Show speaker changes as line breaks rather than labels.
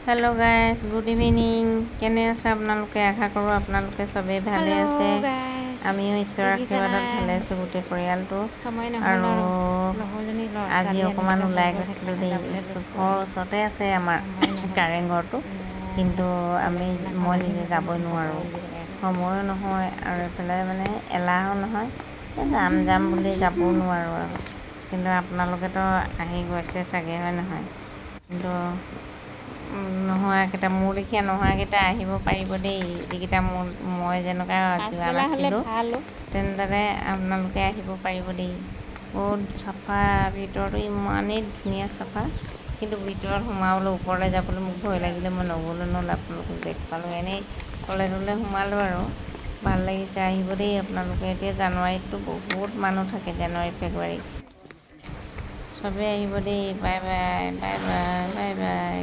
Hello' guys, good evening. কেনে আছে আপোনালোকে? আশা কৰোঁ আপোনালোকে চবেই ভালে আছে। আমিও ঈশ্বৰৰ আশীৰ্বাদত ভালে আছোঁ, গোটেই পৰিয়ালটো। আৰু আজি অকণমান ওলাই গৈছিলোঁ দেই। ঘৰৰ ওচৰতে আছে আমাৰ কাৰেংঘৰটো, কিন্তু মই নিজে যাবই নোৱাৰোঁ, সময়ো নহয় আৰু এইফালে মানে এলাহো নহয়, যাম বুলি যাবও নোৱাৰোঁ আৰু। কিন্তু আপোনালোকেতো আহি গৈছে চাগে, হয় নহয়? কিন্তু মোৰ লেখীয়া নোহোৱাকেইটা আহিব পাৰিব দেই, যিকেইটা মই যেনেকুৱা যোৱা নাছিলোঁ তেনেদৰে আপোনালোকে আহিব পাৰিব দেই। বহুত চাফা, ভিতৰতো ইমানেই ধুনীয়া চাফা, কিন্তু ভিতৰত সোমাবলৈ ওপৰলৈ যাবলৈ মোক ভয় লাগিলে মই নগ'লোঁ আপোনালোকক দেখুৱালোঁ। এনেই তলে সোমালোঁ আৰু ভাল লাগিছে। আহিব দেই আপোনালোকে। এতিয়া জানুৱাৰীততো বহুত মানুহ থাকে, জানুৱাৰী ফেব্ৰুৱাৰীত চবেই আহিব দেই। Bye bye.